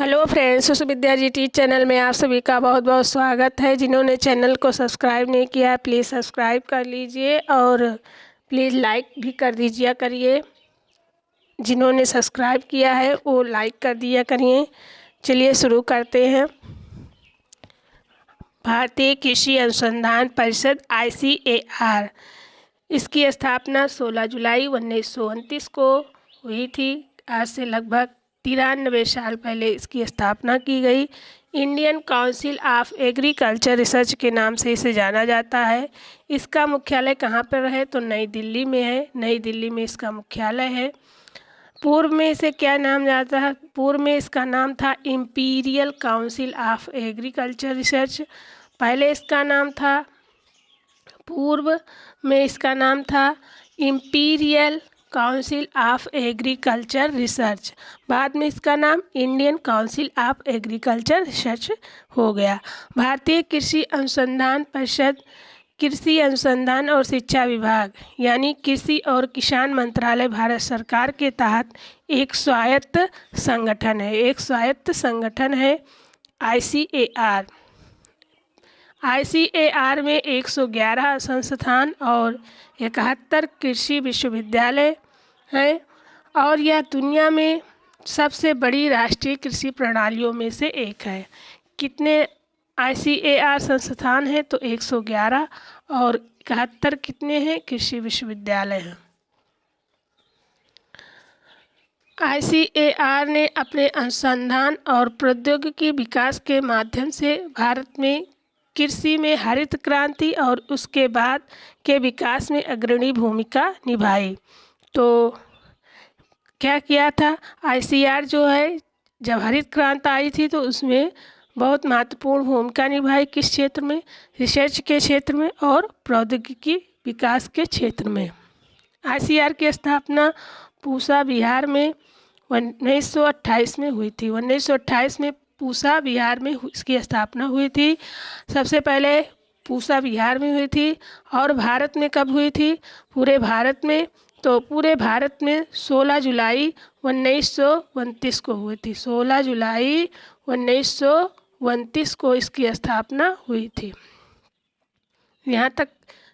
Hello friends, Shishu Vidya G T channel में आप सभी का बहुत बहुत स्वागत है। जिन्होंने चैनल को सब्सक्राइब नहीं किया प्लीज़ सब्सक्राइब कर लीजिए और प्लीज़ लाइक भी कर दीजिए करिए। जिन्होंने सब्सक्राइब किया है वो लाइक कर दिया करिए। चलिए शुरू करते हैं। भारतीय कृषि अनुसंधान परिषद ICAR, इसकी स्थापना 16 जुलाई 1929 को हुई थी। आज से लगभग 93 साल पहले इसकी स्थापना की गई। Indian council of agriculture research के नाम से इसे जाना जाता है। इसका मुख्यालय कहाँ पर है तो नई दिल्ली में है। नई दिल्ली में इसका मुख्यालय है। पूर्व में इसे क्या नाम जाता है? पूर्व में इसका नाम था imperial council of agriculture research. पहले इसका नाम था पूर्व में इसका नाम था imperial council of agriculture research. बाद में इसका नाम Indian council of agriculture research हो गया। भारतीय कृषि अनुसंधान परिषद कृषि अनुसंधान और शिक्षा विभाग यानी कृषि और किसान मंत्रालय भारत सरकार के तहत एक स्वायत्त संगठन है ICAR। ICAR में 111 संस्थान और 71 कृषि विश्वविद्यालय हैं और यह दुनिया में सबसे बड़ी राष्ट्रीय कृषि प्रणालियों में से एक है। कितने ICAR संस्थान हैं तो 111 और 71 कितने हैं कृषि विश्वविद्यालय हैं। ICAR ने अपने अनुसंधान और प्रौद्योगिकी विकास के माध्यम से भारत में कृषि में हरित क्रांति और उसके बाद के विकास में अग्रणी भूमिका निभाई। तो क्या किया था ICAR जो है, जब हरित क्रांति आई थी तो उसमें बहुत महत्वपूर्ण भूमिका निभाई। किस क्षेत्र में? रिसर्च के क्षेत्र में और प्रौद्योगिकी विकास के क्षेत्र में। ICAR की स्थापना पूसा बिहार में 1928 में हुई थी। 1928 में पूसा बिहार में इसकी स्थापना हुई थी। सबसे पहले पूसा बिहार में हुई थी। और भारत में कब हुई थी? पूरे भारत में, तो पूरे भारत में 16 जुलाई 1929 को हुई थी। 16 जुलाई 1929 को इसकी स्थापना हुई थी। यहाँ तक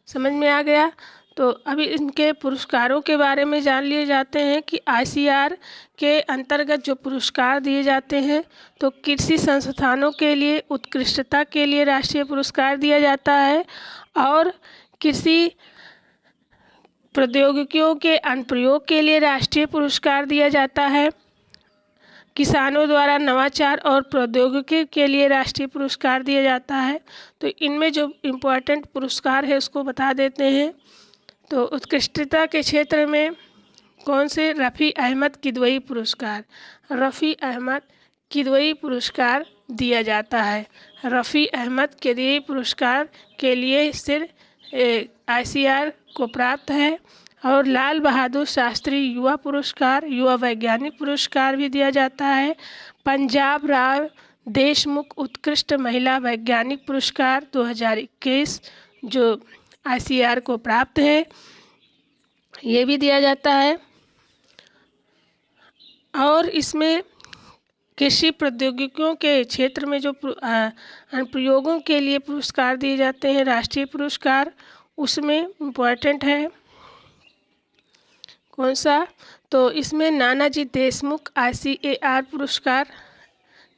समझ में आ गया। तो अभी इनके पुरस्कारों के बारे में जान लिए जाते हैं कि ICAR के अंतर्गत जो पुरस्कार दिए जाते हैं तो कृषि संस्थानों के लिए उत्कृष्टता के लिए राष्ट्रीय पुरस्कार दिया जाता है और कृषि प्रौद्योगिकियों के अनुप्रयोग के लिए राष्ट्रीय पुरस्कार दिया जाता है। किसानों द्वारा नवाचार और प्रौद्योगिकी के लिए राष्ट्रीय पुरस्कार दिया जाता है। तो इनमें जो इम्पोर्टेंट पुरस्कार है उसको बता देते हैं। तो उत्कृष्टता के क्षेत्र में कौन से? रफ़ी अहमद किदवई पुरस्कार। रफ़ी अहमद किदवई पुरस्कार दिया जाता है। रफ़ी अहमद किदवई पुरस्कार के लिए सिर्फ ICAR को प्राप्त है। और लाल बहादुर शास्त्री युवा पुरस्कार, युवा वैज्ञानिक पुरस्कार भी दिया जाता है। पंजाब राव देशमुख उत्कृष्ट महिला वैज्ञानिक पुरस्कार 2021 जो ICAR को प्राप्त है, ये भी दिया जाता है। और इसमें कृषि प्रौद्योगिकियों के क्षेत्र में जो अनुप्रयोगों के लिए पुरस्कार दिए जाते हैं राष्ट्रीय पुरस्कार, उसमें इम्पोर्टेंट है कौन सा? तो इसमें नानाजी देशमुख ICAR पुरस्कार,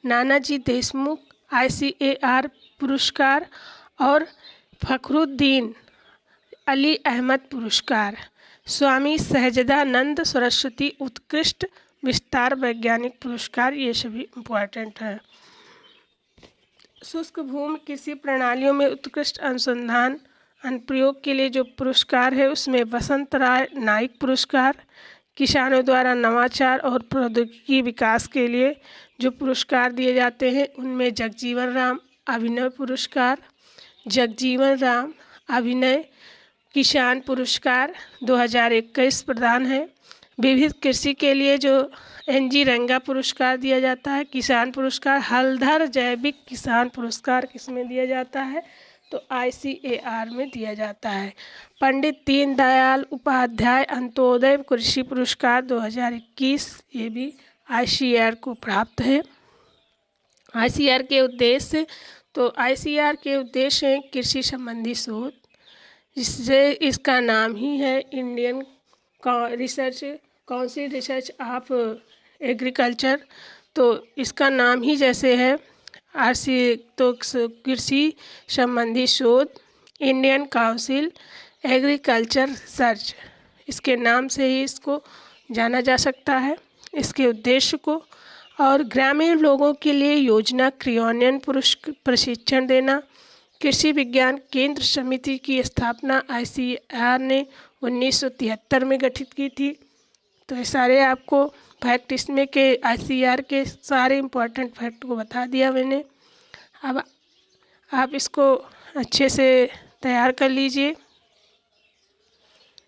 नानाजी देशमुख ICAR पुरस्कार और फखरुद्दीन अली अहमद पुरस्कार, स्वामी सहजानंद सरस्वती उत्कृष्ट विस्तार वैज्ञानिक पुरस्कार, ये सभी इम्पोर्टेंट है। शुष्क भूमि कृषि प्रणालियों में उत्कृष्ट अनुसंधान अनुप्रयोग के लिए जो पुरस्कार है उसमें वसंत राय नाइक पुरस्कार। किसानों द्वारा नवाचार और प्रौद्योगिकी विकास के लिए जो पुरस्कार दिए जाते हैं उनमें जगजीवन राम अभिनव पुरस्कार, जगजीवन राम अभिनय किसान पुरस्कार 2021 प्रदान है। विविध कृषि के लिए जो NG रंगा पुरस्कार दिया जाता है। किसान पुरस्कार हलधर जैविक किसान पुरस्कार किसमें दिया जाता है तो ICAR में दिया जाता है। पंडित दीनदयाल उपाध्याय अंत्योदय कृषि पुरस्कार 2021 ये भी ICAR को प्राप्त है। आईसीआर के उद्देश्य, तो आईसीआर के उद्देश्य हैं कृषि संबंधी शोध, जिससे इसका नाम ही है Indian research council research of agriculture. तो इसका नाम ही जैसे है तो कृषि संबंधी शोध, इंडियन काउंसिल एग्रीकल्चर रिसर्च, इसके नाम से ही इसको जाना जा सकता है। इसके उद्देश्य को, और ग्रामीण लोगों के लिए योजना क्रियान्वयन प्रशिक्षण देना। कृषि विज्ञान केंद्र समिति की स्थापना आईसीएआर ने 1973 में गठित की थी। तो ये सारे आपको फैक्ट इसमें के आईसीएआर के सारे इम्पोर्टेंट फैक्ट को बता दिया मैंने। अब आप इसको अच्छे से तैयार कर लीजिए।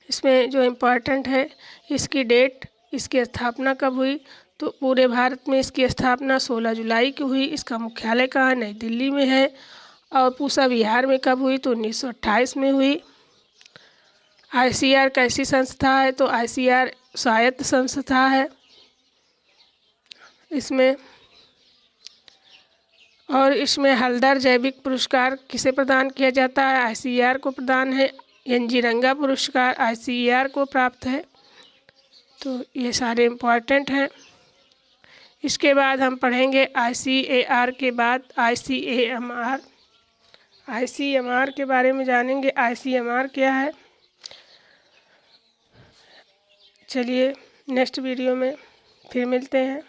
इसमें जो इम्पोर्टेंट है, इसकी डेट, इसकी स्थापना कब हुई, तो पूरे भारत में इसकी स्थापना 16 जुलाई की हुई। इसका मुख्यालय कहाँ है, नई दिल्ली में है। और पूसा बिहार में कब हुई, तो 1928 में हुई। आईसीआर कैसी संस्था है, तो आईसीआर स्वायत्त संस्था है। इसमें हल्दर जैविक पुरस्कार किसे प्रदान किया जाता है, आईसीआर को प्रदान है। एनजी रंगा पुरस्कार आईसीआर को प्राप्त है। तो ये सारे इम्पोर्टेंट हैं। इसके बाद हम पढ़ेंगे आईसीएआर के बाद आईसीएमआर। आईसीएमआर के बारे में जानेंगे, आईसीएमआर क्या है। चलिए नेक्स्ट वीडियो में फिर मिलते हैं।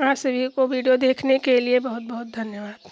आप सभी को वीडियो देखने के लिए बहुत बहुत धन्यवाद।